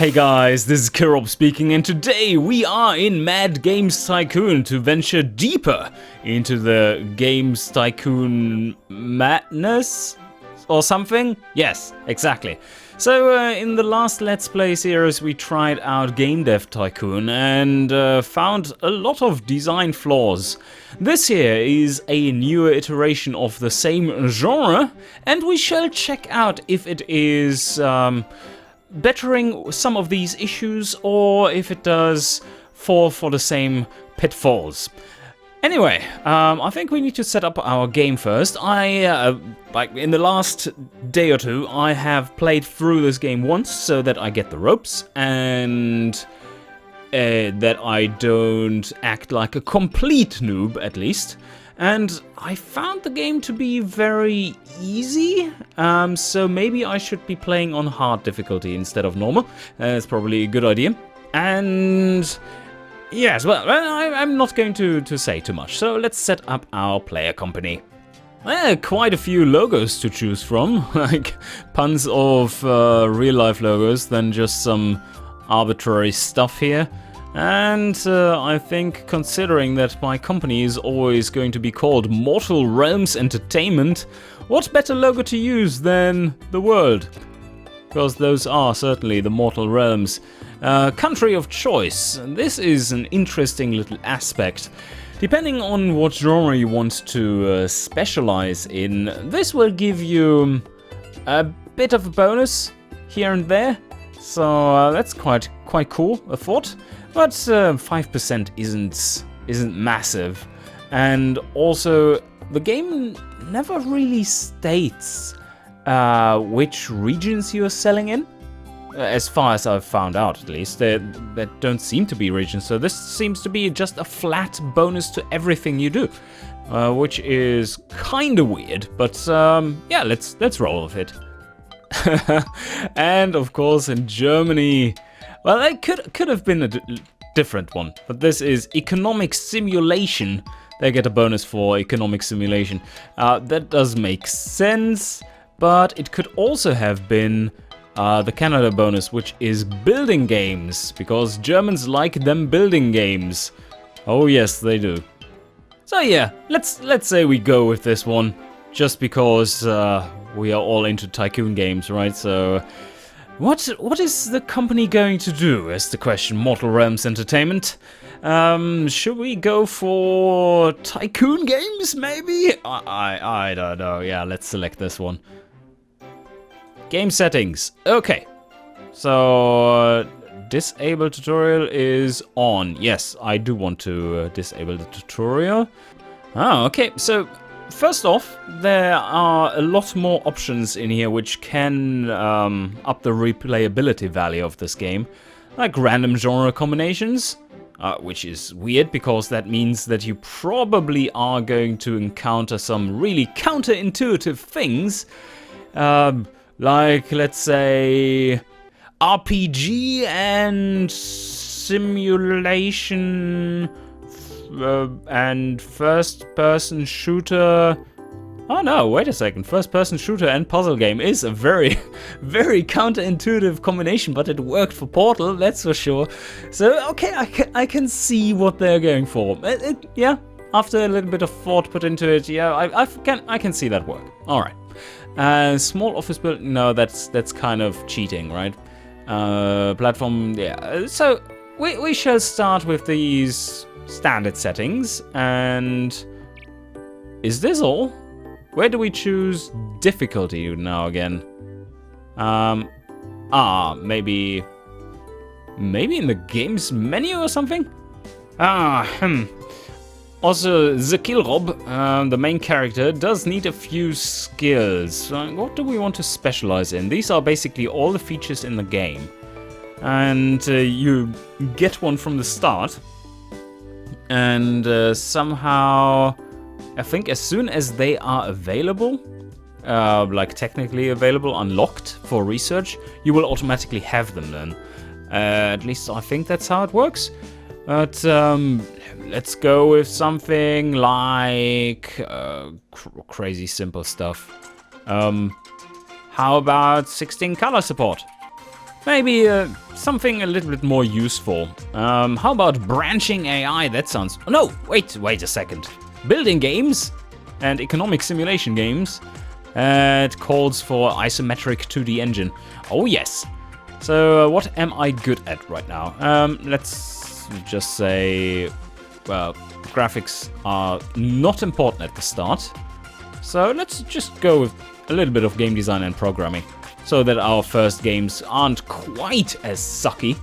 Hey guys, this is Kirob speaking, and today we are in Mad Games Tycoon to venture deeper into the Games Tycoon madness or something? Yes, exactly. So in the last Let's Play series we tried out Game Dev Tycoon and found a lot of design flaws. This here is a newer iteration of the same genre, and we shall check out if it is bettering some of these issues, or if it does fall for the same pitfalls. Anyway, I think we need to set up our game first. Like in the last day or two, I have played through this game once so that I get the ropes and that I don't act like a complete noob, at least. And I found the game to be very easy, so maybe I should be playing on hard difficulty instead of normal. That's probably a good idea. And yes, well, I'm not going to say too much, so let's set up our player company. Quite a few logos to choose from, like tons of real-life logos than just some arbitrary stuff here. And I think, considering that my company is always going to be called Mortal Realms Entertainment, what better logo to use than the world? Because those are certainly the Mortal Realms. Country of choice. This is an interesting little aspect. Depending on what genre you want to specialize in, this will give you a bit of a bonus here and there. So that's quite cool, a thought. But 5% isn't massive, and also the game never really states which regions you're selling in, as far as I've found out. At least there don't seem to be regions, so this seems to be just a flat bonus to everything you do, which is kind of weird. But yeah, let's roll with it. And of course, in Germany. Well, it could have been a different one, but this is economic simulation. They get a bonus for economic simulation. That does make sense, but it could also have been the Canada bonus, which is building games, because Germans like them building games. Oh yes, they do. So yeah, let's say we go with this one, just because we are all into tycoon games, right? So. What is the company going to do, is the question. Mortal Realms Entertainment. Should we go for tycoon games, maybe? I don't know. Yeah, let's select this one. Game settings. Okay. So, disable tutorial is on. Yes, I do want to disable the tutorial. Oh, okay. So, first off, there are a lot more options in here which can up the replayability value of this game, like random genre combinations, which is weird because that means that you probably are going to encounter some really counterintuitive things, like, let's say, RPG and simulation and first-person shooter. Oh no, wait a second. First-person shooter and puzzle game is a very, very counterintuitive combination, but it worked for Portal, that's for sure. So, okay, I can see what they're going for. Yeah, after a little bit of thought put into it, yeah, I can see that work. All right. Small office building. No, that's kind of cheating, right? Platform. Yeah. So we shall start with these standard settings, and is this all? Where do we choose difficulty now again? Maybe in the games menu or something? Also, the Kilrob, the main character, does need a few skills. What do we want to specialize in? These are basically all the features in the game, and you get one from the start. And somehow, I think as soon as they are available, like technically available, unlocked for research, you will automatically have them then. At least I think that's how it works. But let's go with something like crazy simple stuff. How about 16 color support? Maybe something a little bit more useful. How about branching AI? That sounds... No, wait a second. Building games and economic simulation games. It calls for isometric 2D engine. Oh yes. So what am I good at right now? Let's just say, well, graphics are not important at the start. So let's just go with a little bit of game design and programming, so that our first games aren't quite as sucky.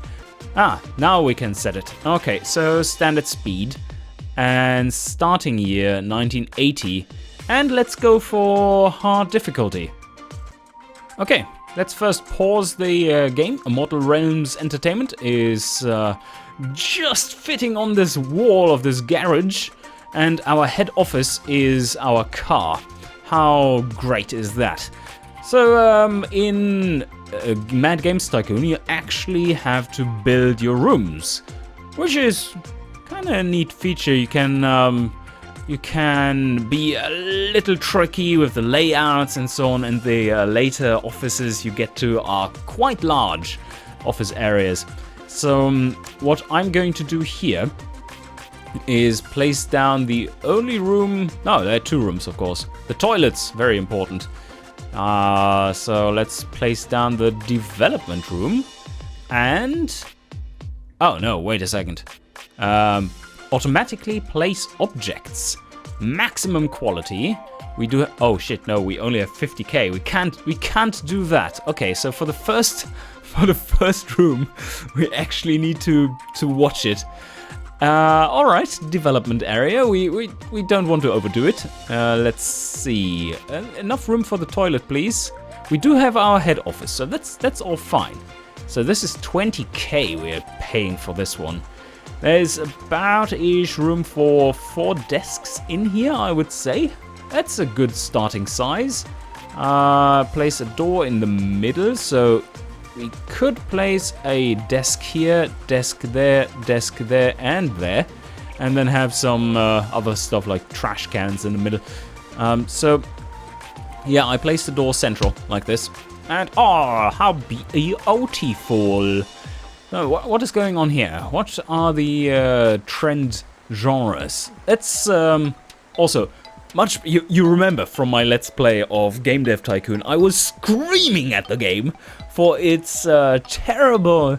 Now we can set it. Okay, so standard speed and starting year 1980. And let's go for hard difficulty. Okay, let's first pause the game. Immortal Realms Entertainment is just fitting on this wall of this garage, and our head office is our car. How great is that? So in Mad Games Tycoon, you actually have to build your rooms, which is kind of a neat feature. You can be a little tricky with the layouts and so on, and the later offices you get to are quite large office areas. So what I'm going to do here is place down the only room... No, there are two rooms, of course. The toilets, very important. So let's place down the development room. And... Oh, no, wait a second. Automatically place objects. Maximum quality. We do... Oh, shit, no, we only have 50k. We can't do that. Okay, so for the first room, we actually need to watch it. Alright, development area. We don't want to overdo it. Let's see. Enough room for the toilet, please. We do have our head office, so that's all fine. So this is 20k we're paying for this one. There's about-ish room for 4 desks in here, I would say. That's a good starting size. Place a door in the middle, so we could place a desk here, desk there, and there, and then have some other stuff like trash cans in the middle. So, yeah, I placed the door central like this. And, oh, how beautiful. So, what is going on here? What are the trend genres? That's also... Much you remember from my Let's Play of Game Dev Tycoon, I was screaming at the game for its terrible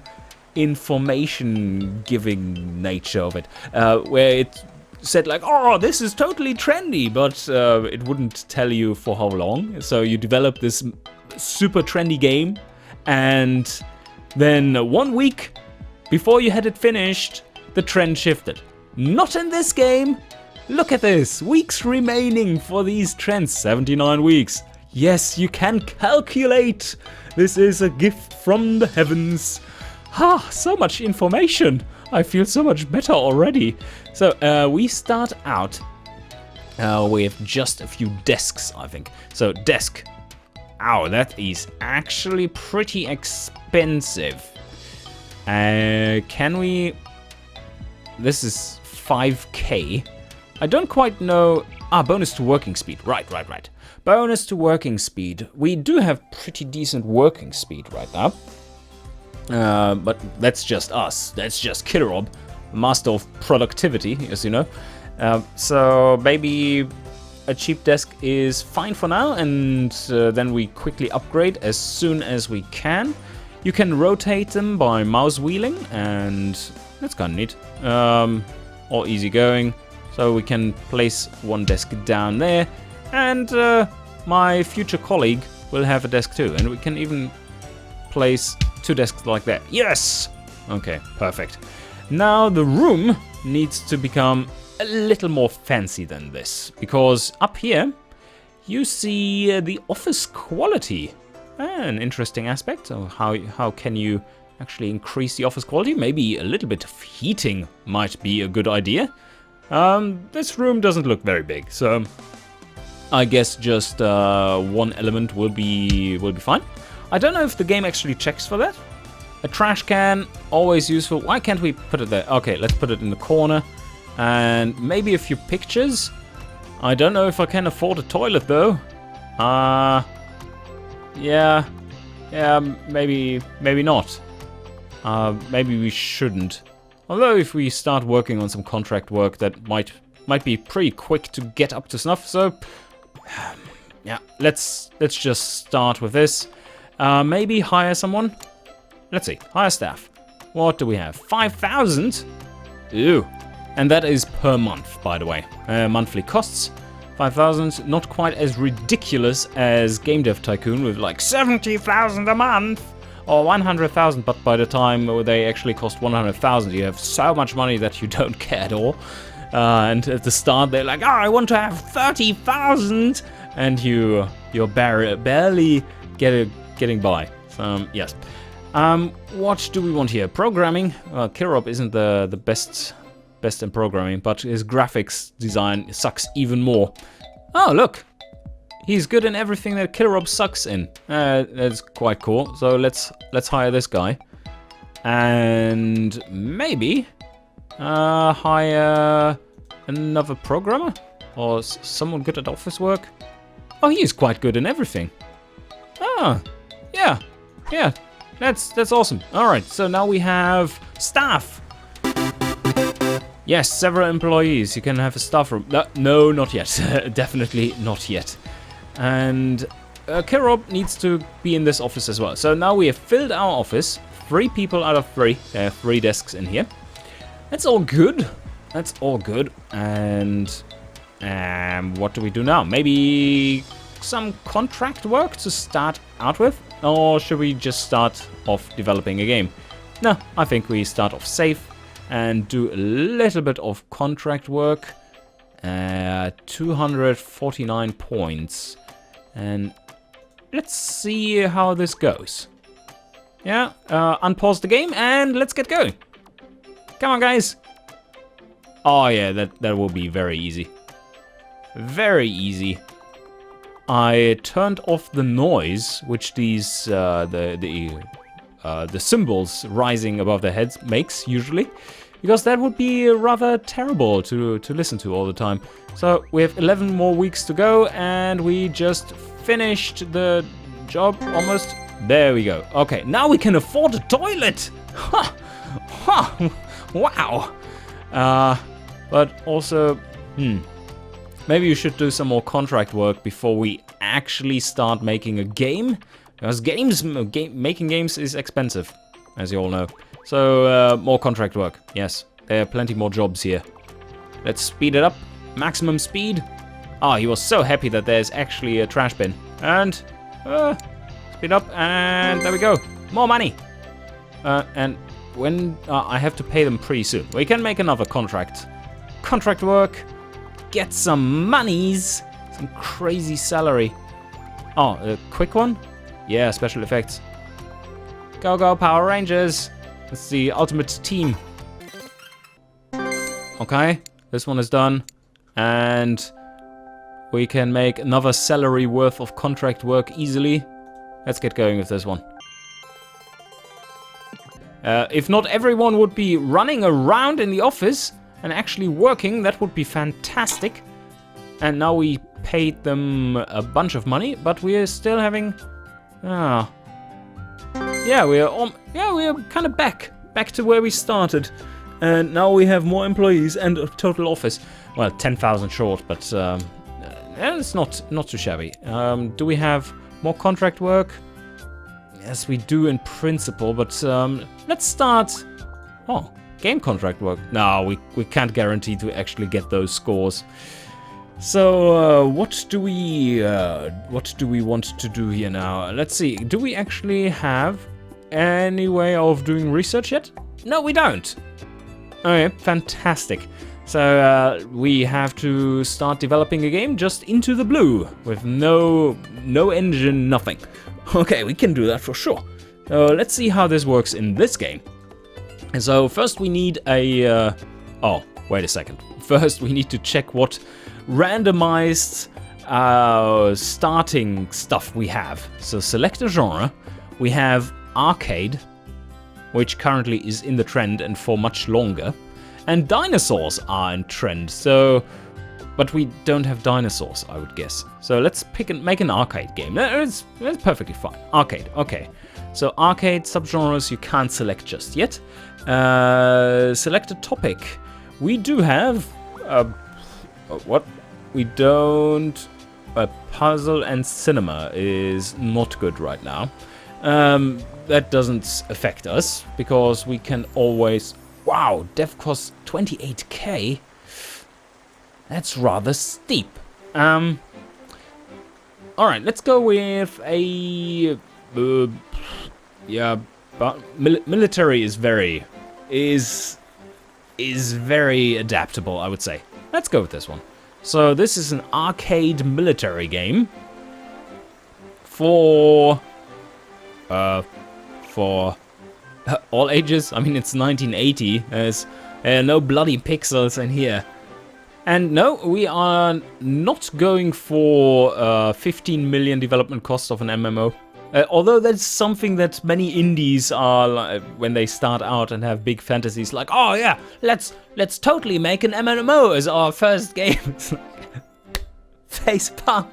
information-giving nature of it, where it said like, oh, this is totally trendy, but it wouldn't tell you for how long. So you develop this super trendy game, and then 1 week before you had it finished, the trend shifted. Not in this game! Look at this, weeks remaining for these trends, 79 weeks. Yes, you can calculate. This is a gift from the heavens. So much information. I feel so much better already. So we start out with just a few desks, I think. So desk. Ow, that is actually pretty expensive. Can we... This is 5k. I don't quite know... bonus to working speed. Right. Bonus to working speed. We do have pretty decent working speed right now. But that's just us. That's just Kirob, master of productivity, as you know. So maybe a cheap desk is fine for now, and then we quickly upgrade as soon as we can. You can rotate them by mouse wheeling, and that's kind of neat. All easy going. So we can place one desk down there, and my future colleague will have a desk too, and we can even place 2 desks like that. Yes! Okay, perfect. Now the room needs to become a little more fancy than this, because up here you see the office quality. An interesting aspect of how can you actually increase the office quality. Maybe a little bit of heating might be a good idea. This room doesn't look very big, so I guess just one element will be fine. I don't know if the game actually checks for that. A trash can, always useful. Why can't we put it there? Okay, let's put it in the corner. And maybe a few pictures. I don't know if I can afford a toilet though. Yeah. Yeah, maybe not. Maybe we shouldn't. Although if we start working on some contract work, that might be pretty quick to get up to snuff. So yeah, let's just start with this. Maybe hire someone. Let's see, hire staff. What do we have? 5,000? Ew. And that is per month, by the way. Monthly costs, 5,000. Not quite as ridiculous as Game Dev Tycoon with like 70,000 a month or 100,000. But by the time they actually cost 100,000, you have so much money that you don't care at all. And at the start, they're like, oh, I want to have 30,000. And you're barely getting by. So, yes. What do we want here? Programming. Kirop isn't the best in programming, but his graphics design sucks even more. Oh, look. He's good in everything that Kirop sucks in. That's quite cool. So let's hire this guy. And maybe hire another programmer? Or someone good at office work? Oh, he is quite good in everything. Ah, yeah. That's awesome. Alright, so now we have staff. Yes, several employees. You can have a staff room. No, not yet. Definitely not yet. And Kirop needs to be in this office as well. So now we have filled our office. 3 people out of 3. There are 3 desks in here. That's all good. And what do we do now? Maybe some contract work to start out with? Or should we just start off developing a game? No, I think we start off safe and do a little bit of contract work. 249 points. And let's see how this goes. Yeah, unpause the game and let's get going. Come on, guys. Oh yeah, that will be very easy. Very easy. I turned off the noise, which these the symbols rising above their heads makes usually, because that would be rather terrible to listen to all the time. So we have 11 more weeks to go, and we just finished the job almost. There we go. Okay, now we can afford a toilet. Ha, ha, wow. But also, maybe you should do some more contract work before we actually start making a game. Because making games is expensive, as you all know. So, more contract work. Yes, there are plenty more jobs here. Let's speed it up. Maximum speed. Oh, he was so happy that there's actually a trash bin. And, speed up, and there we go. More money. And when I have to pay them pretty soon. We can make another contract work. Get some monies, some crazy salary. Oh, a quick one? Yeah, special effects. Go Power Rangers. It's the ultimate team. Okay, this one is done. And we can make another salary worth of contract work easily. Let's get going with this one. If not everyone would be running around in the office and actually working, that would be fantastic. And now we paid them a bunch of money, but we are still having... Yeah, we are kind of back to where we started. And now we have more employees and a total office. Well, 10,000 short, but it's not too shabby. Do we have more contract work? Yes, we do in principle, but let's start... Oh, game contract work. No, we can't guarantee to actually get those scores. So, what do we want to do here now? Let's see. Do we actually have any way of doing research yet? No, we don't. Okay, fantastic. So we have to start developing a game just into the blue with no engine, nothing. Okay, we can do that for sure. Let's see how this works in this game. And so first we need a... oh, wait a second. First we need to check what randomized starting stuff we have. So select a genre. We have arcade, which currently is in the trend and for much longer. And dinosaurs are in trend. So but we don't have dinosaurs, I would guess. So let's make an arcade game. That's perfectly fine. Arcade, okay. So arcade subgenres you can't select just yet. Select a topic. We do have what? We don't. Puzzle and cinema is not good right now. That doesn't affect us because we can always. Wow, dev costs 28k. That's rather steep. All right, let's go with a. Yeah, but military is very adaptable, I would say. Let's go with this one. So this is an arcade military game for all ages. I mean, it's 1980. There's no bloody pixels in here. And no, we are not going for 15 million development cost of an MMO. Although that's something that many indies are like, when they start out and have big fantasies, like, oh yeah, let's totally make an MMO as our first game. Facepalm.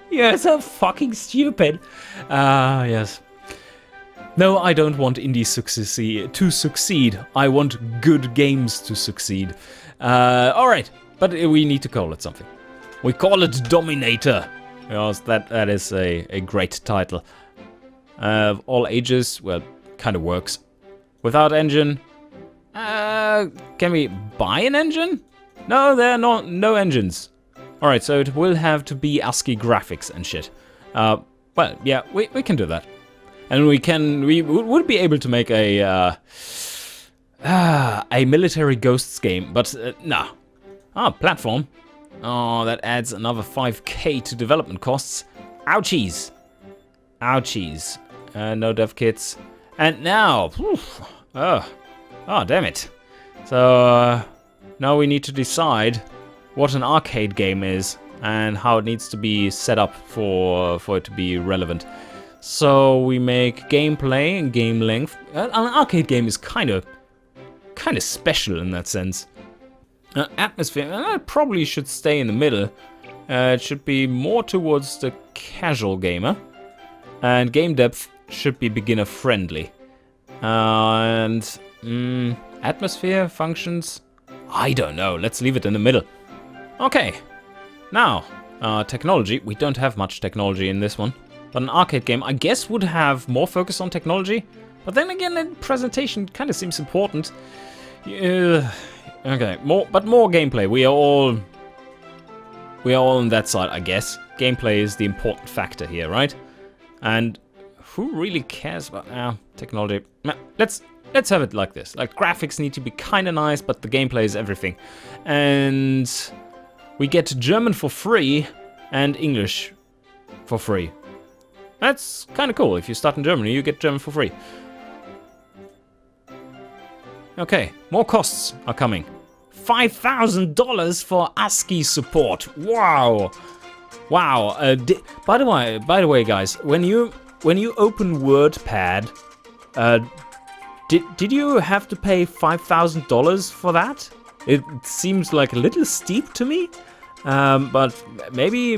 You're so fucking stupid. Yes. No, I don't want indies to succeed. I want good games to succeed. Alright, but we need to call it something. We call it Dominator. Because that is a great title. All ages, well, kind of works. Without engine, can we buy an engine? No, there are no engines. Alright, so it will have to be ASCII graphics and shit. Well, yeah, we can do that. And we would be able to make a military ghosts game, but nah. Platform. Oh, that adds another 5k to development costs. Ouchies. Ouchies. No dev kits. And now, oh, damn it. So now we need to decide what an arcade game is and how it needs to be set up for it to be relevant. So we make gameplay and game length. An arcade game is kind of special in that sense. Atmosphere, probably should stay in the middle. It should be more towards the casual gamer. And game depth should be beginner friendly. And atmosphere, functions, I don't know. Let's leave it in the middle. Okay, now technology. We don't have much technology in this one. But an arcade game, I guess, would have more focus on technology. But then again, the presentation kind of seems important. Okay, more gameplay. We are all on that side, I guess. Gameplay is the important factor here, right? And who really cares about technology? Let's have it like this. Like, graphics need to be kind of nice, but the gameplay is everything. And we get German for free and English for free. That's kind of cool. If you start in Germany, you get German for free. Okay, more costs are coming. $5,000 for ASCII support. Wow. Wow. By the way, guys, when you open WordPad, did you have to pay $5,000 for that? It seems like a little steep to me, but maybe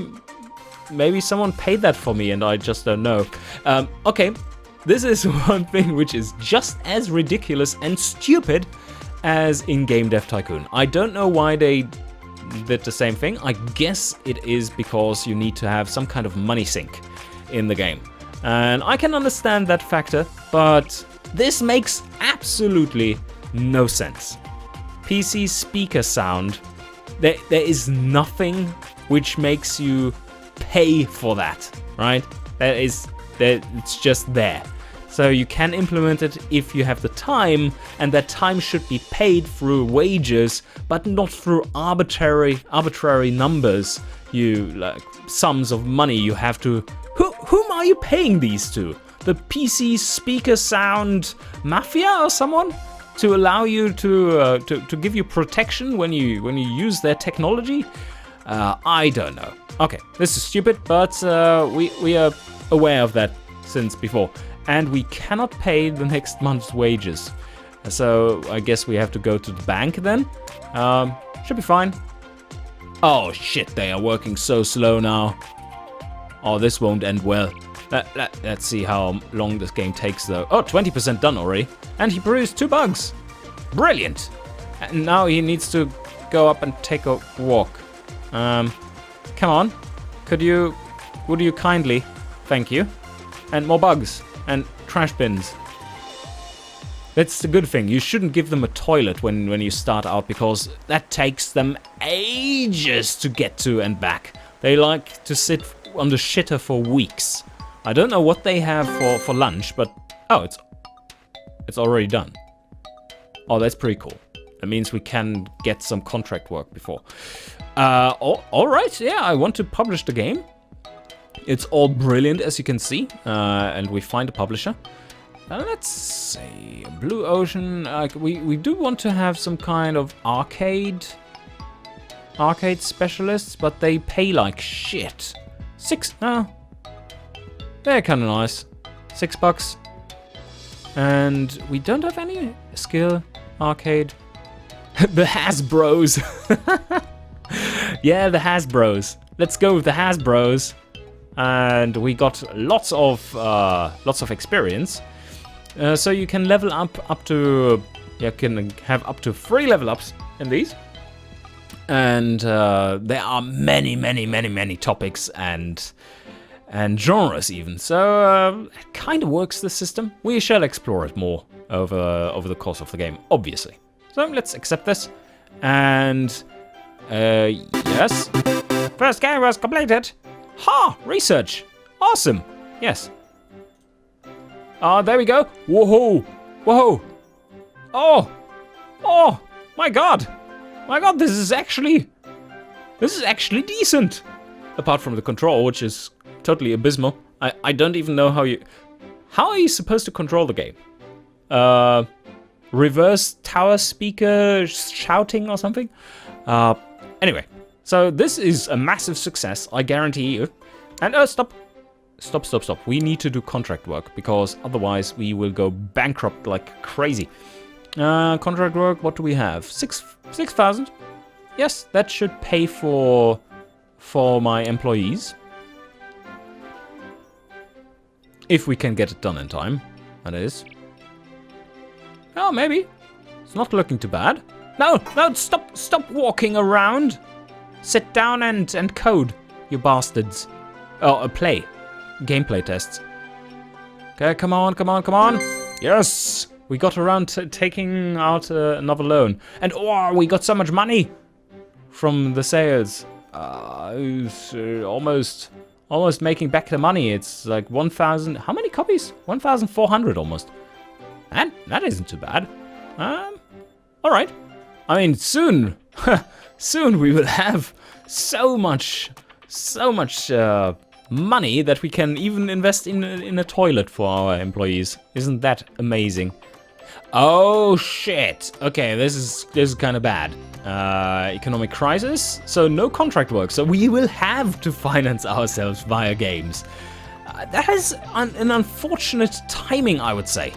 someone paid that for me and I just don't know. Okay, this is one thing which is just as ridiculous and stupid as in Game Dev Tycoon. I don't know why they did the same thing. I guess it is because you need to have some kind of money sink in the game. And I can understand that factor, but this makes absolutely no sense. PC speaker sound, there is nothing which makes you pay for that, right? It's just there. So you can implement it if you have the time, and that time should be paid through wages, but not through arbitrary numbers. Like sums of money you have to. Whom are you paying these to? The PC speaker sound mafia or someone to allow you to give you protection when you use their technology? I don't know. Okay, this is stupid, but we are aware of that since before. And we cannot pay the next month's wages. So I guess we have to go to the bank then. Should be fine. Oh shit, they are working so slow now. Oh, this won't end well. Let's see how long this game takes though. Oh, 20% done already. And he produced 2 bugs. Brilliant. And now he needs to go up and take a walk. Come on. Would you kindly? Thank you. And more bugs. And trash bins. That's the good thing. You shouldn't give them a toilet when you start out, because that takes them ages to get to and back. They like to sit on the shitter for weeks. I don't know what they have for lunch, but oh, it's already done. Oh, that's pretty cool. That means we can get some contract work before. All right, yeah, I want to publish the game. It's all brilliant, as you can see, and we find a publisher. Let's see, Blue Ocean. We do want to have some kind of arcade specialists, but they pay like shit. They're kind of nice. $6, and we don't have any skill arcade. The Hasbros. Yeah, the Hasbros. Let's go with the Hasbros, and we got lots of experience. So you can level up to, you can have up to 3 level ups in these. And there are many topics and genres even. So it kind of works, the system. We shall explore it more over the course of the game, obviously. So let's accept this. And yes. First game was completed. Ha! Research. Awesome. Yes. There we go. Whoa! Whoa! Oh! Oh! My God! My God! This is actually decent. Apart from the control, which is totally abysmal. I don't even know how are you supposed to control the game? Reverse tower speaker shouting or something? Anyway, so this is a massive success, I guarantee you. And stop. We need to do contract work, because otherwise we will go bankrupt like crazy. Contract work, what do we have? 6,000. Yes, that should pay for my employees. If we can get it done in time, that is. Oh, maybe. It's not looking too bad. No, stop walking around. Sit down and code, you bastards. Oh, play. Gameplay tests. Okay, come on. Yes! We got around to taking out another loan. And we got so much money from the sales. Almost making back the money. It's like 1,000. How many copies? 1,400 almost. And that isn't too bad. All right. I mean, soon we will have so much money that we can even invest in a toilet for our employees. Isn't that amazing? Oh shit. Okay, this is kind of bad. Economic crisis, so no contract work. So we will have to finance ourselves via games. That is an unfortunate timing, I would say.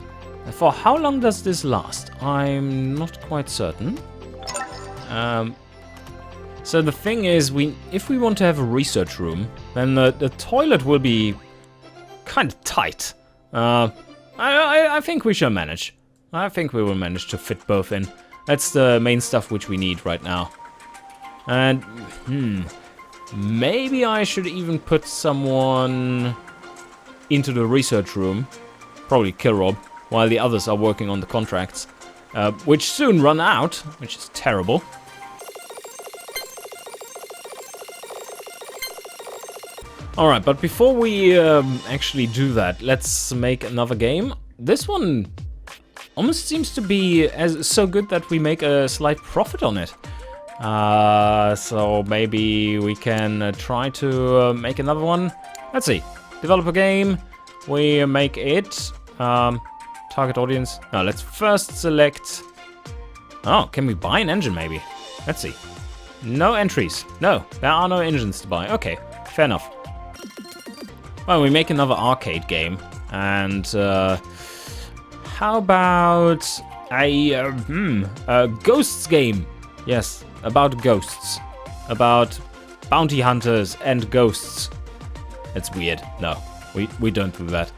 For how long does this last? I'm not quite certain. So the thing is, if we want to have a research room, then the toilet will be kind of tight. I think we shall manage. I think we will manage to fit both in. That's the main stuff which we need right now. And maybe I should even put someone into the research room, probably Kilrob, while the others are working on the contracts, which soon run out, which is terrible. Alright, but before we actually do that, let's make another game. This one almost seems to be so good that we make a slight profit on it. So maybe we can try to make another one. Let's see. Develop a game. We make it. Target audience. No, let's first select... Oh, can we buy an engine maybe? Let's see. No entries. No, there are no engines to buy. Okay, fair enough. Well, we make another arcade game. And how about a ghosts game? Yes, about ghosts. about bounty hunters and ghosts. It's weird. No, we don't do that.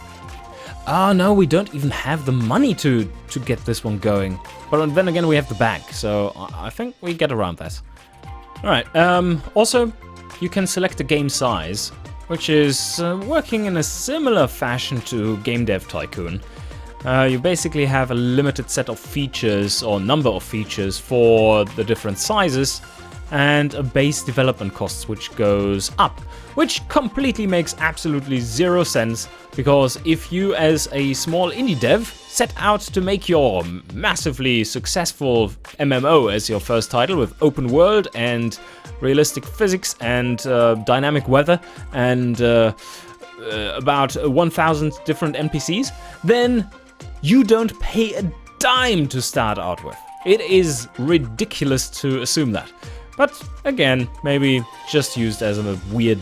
Oh no, we don't even have the money to get this one going. But then again, we have the bank, so I think we get around that. Alright, also, you can select a game size, which is working in a similar fashion to Game Dev Tycoon. You basically have a limited set of features, or number of features, for the different sizes, and a base development cost which goes up, which completely makes absolutely zero sense, because if you as a small indie dev set out to make your massively successful MMO as your first title with open world and realistic physics and dynamic weather and about 1,000 different NPCs, then you don't pay a dime to start out with. It is ridiculous to assume that. But again, maybe just used as a weird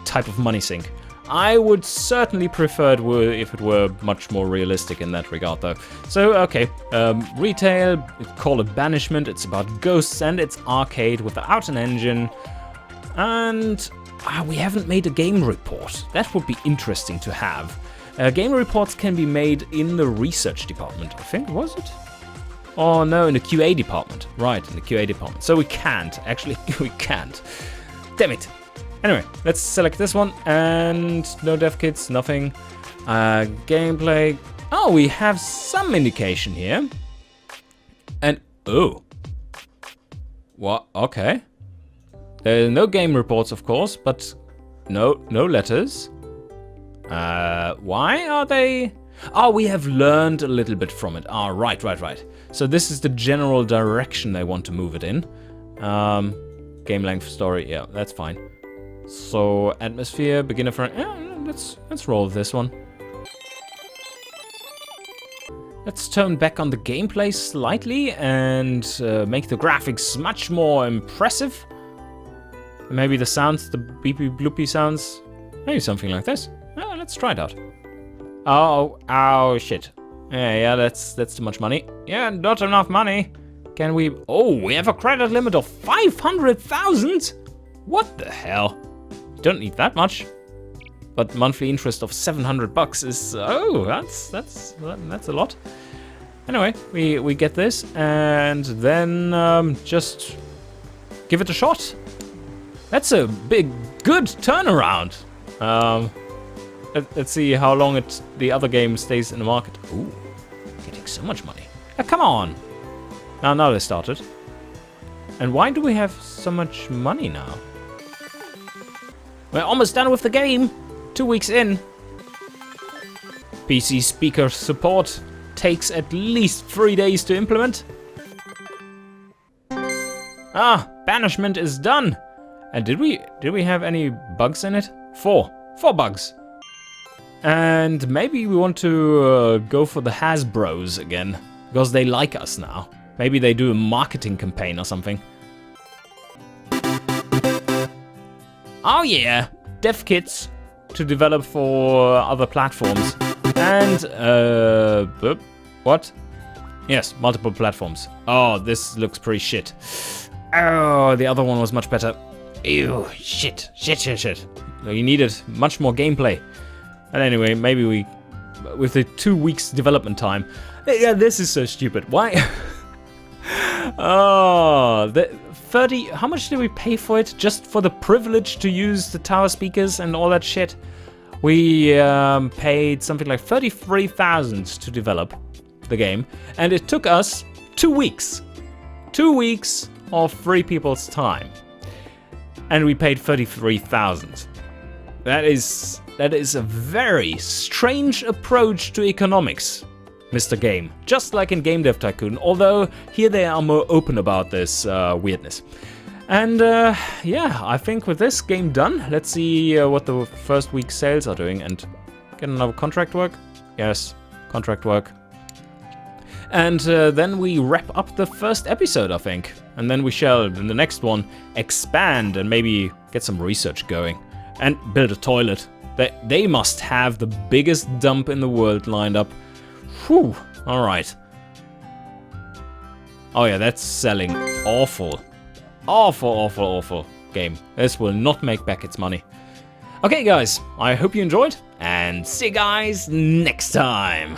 type of money sink. I would certainly prefer it if it were much more realistic in that regard though. So okay, retail, call it banishment, it's about ghosts and it's arcade without an engine. And we haven't made a game report. That would be interesting to have. Game reports can be made in the research department, I think, was it? Oh no, in the QA department. Right, in the QA department. So we can't. Actually, we can't. Damn it. Anyway, let's select this one. And no dev kits, nothing. Gameplay. Oh, we have some indication here. And, oh. What? Okay. There are no game reports, of course, but no letters. Why are they... Oh, we have learned a little bit from it. Ah, right. So this is the general direction they want to move it in. Game length story, yeah, that's fine. So atmosphere, beginner friend. Yeah, let's roll with this one. Let's tone back on the gameplay slightly and make the graphics much more impressive. Maybe the sounds, the beepy bloopy sounds, maybe something like this. Let's try it out. Oh, shit. Yeah, that's too much money. Yeah, not enough money. Can we... Oh, we have a credit limit of 500,000? What the hell? Don't need that much. But monthly interest of $700 is... Oh, that's a lot. Anyway, we get this and then just give it a shot. That's a good turnaround. Let's see how long the other game stays in the market. Ooh, getting so much money. Come on. Now they started. And why do we have so much money now? We're almost done with the game. 2 weeks in. PC speaker support takes at least 3 days to implement. Banishment is done. And did we have any bugs in it? 4 bugs. And maybe we want to go for the Hasbros again, because they like us now. Maybe they do a marketing campaign or something. Oh yeah, dev kits to develop for other platforms. And, what? Yes, multiple platforms. Oh, this looks pretty shit. Oh, the other one was much better. Ew, shit. You needed much more gameplay. And anyway, maybe with the 2 weeks development time. Yeah, this is so stupid. Why? Oh, the 30, how much did we pay for it? Just for the privilege to use the tower speakers and all that shit? We paid something like 33,000 to develop the game. And it took us 2 weeks. 2 weeks of 3 people's time. And we paid 33,000. That is a very strange approach to economics, Mr. Game. Just like in Game Dev Tycoon, although here they are more open about this weirdness. And yeah, I think with this game done, let's see what the first week's sales are doing and get another contract work. Yes, contract work. And then we wrap up the first episode, I think. And then we shall, in the next one, expand and maybe get some research going. And build a toilet. They must have the biggest dump in the world lined up. Whew, alright. Oh yeah, that's selling awful. Awful. game. This will not make back its money. Okay, guys, I hope you enjoyed, and see you guys next time.